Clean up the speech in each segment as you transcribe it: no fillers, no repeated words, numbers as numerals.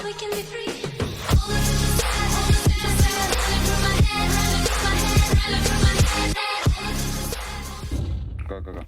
we can be free. All the visions sad, all the visions sad, running through my head, running through my head, running through my head. All the visions sad. Go, go, go.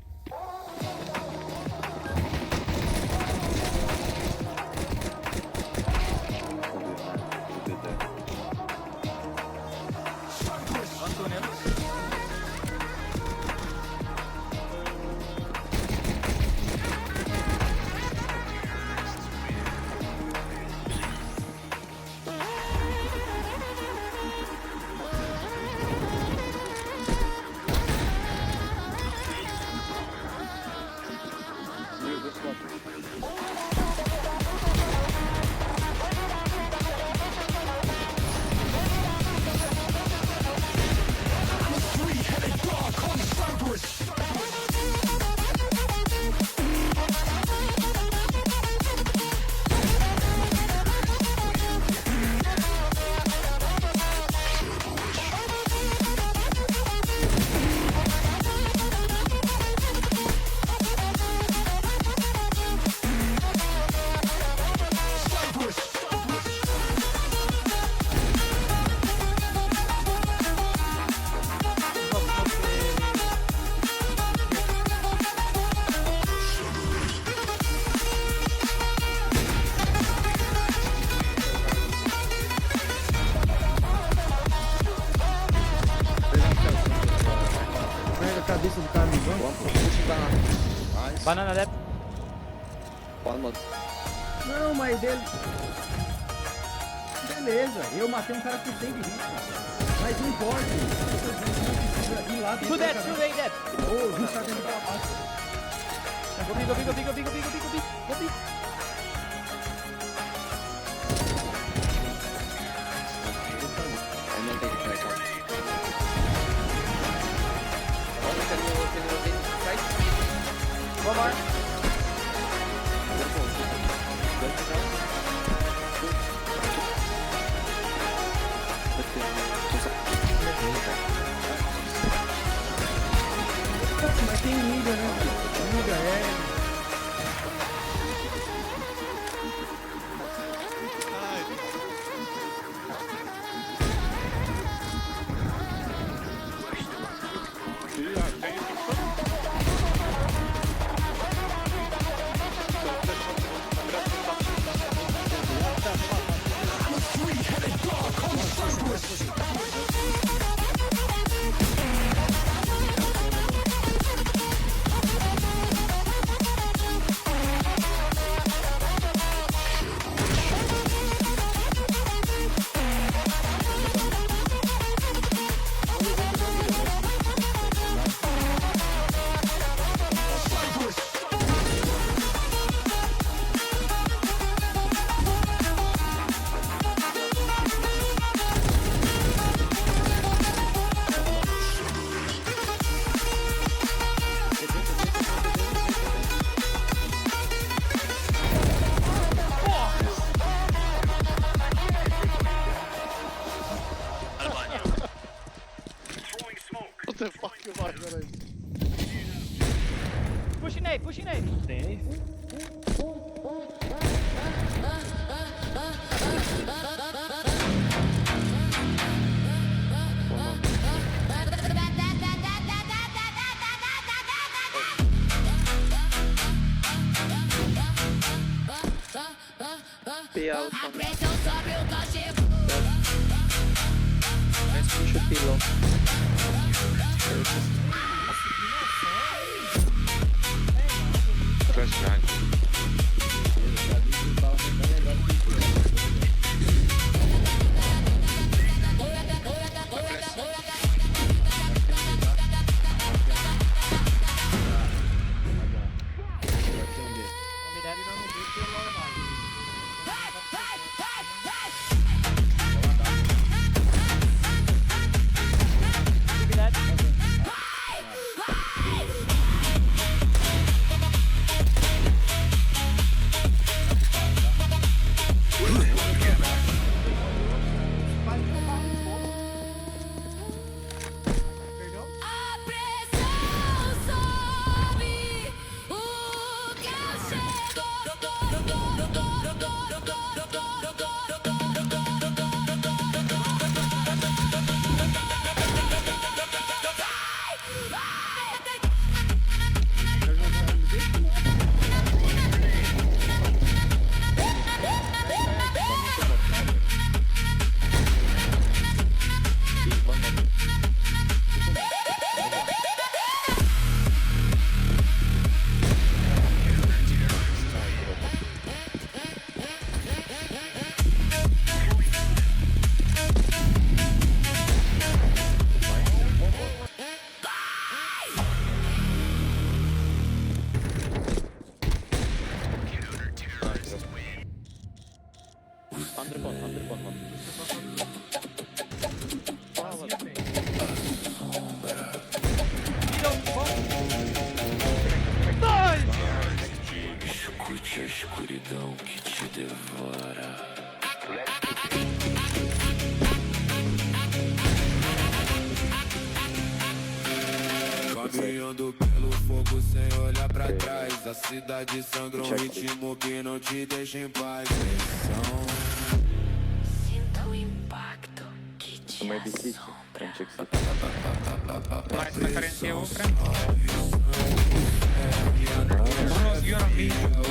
Cabeça do cara me Banana lap. Palma. Não, mas dele. Beleza, eu matei um cara com 100 de risco. Mas não importa. Eu precisa ir lá dentro. Shoot that, shoot that. Ô, o risco tá dentro da base. Go B, go B, go B, go B, go B, go B, go B, go B. One more. Mas tem liga, né? Liga, é. What the fuck am I gonna... Pushing A, pushing A. Tem. A pressão sobe o cachimbo. Puxa o pilão. Flash behind. Underpon, mano. Fala. Escute a escuridão que te devora. Caminhando pelo fogo sem olhar pra trás. A cidade sangra um ritmo que não te deixa em paz. Sinta o impacto que te assombra. Mais na carência outra. You're on me, bro.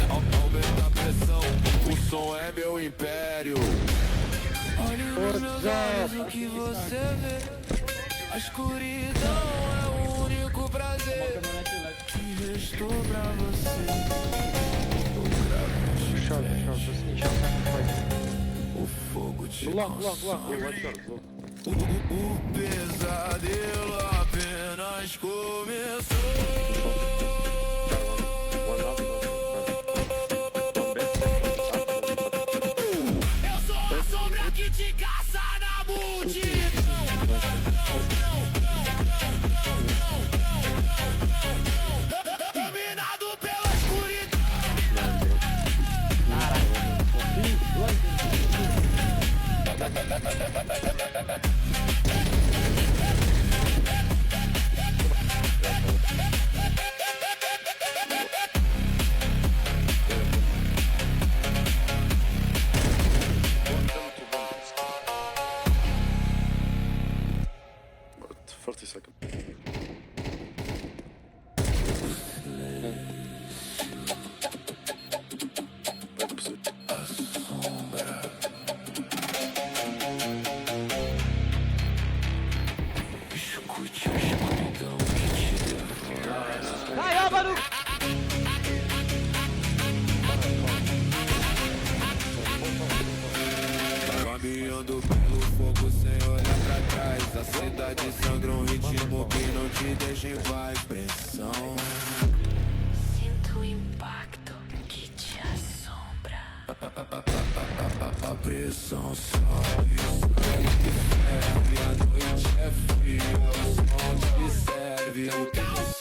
Aumenta a pressão, o som é meu império. Olhe nos meus olhos o que você vê. A escuridão é o único prazer que restou pra você. O fogo te consome. O pesadelo apenas começou. Que te caça na multidão. Dominado pela escuridão. Escute a escuridão que te devora. Vai, Álvaro! Caminhando pelo fogo sem olhar pra trás. A cidade sangra um ritmo que não te deixa em paz. Pressão. Sinta o impacto que te assombra. A pressão sobe, sangue ferve. A noite é fria, o som te serve.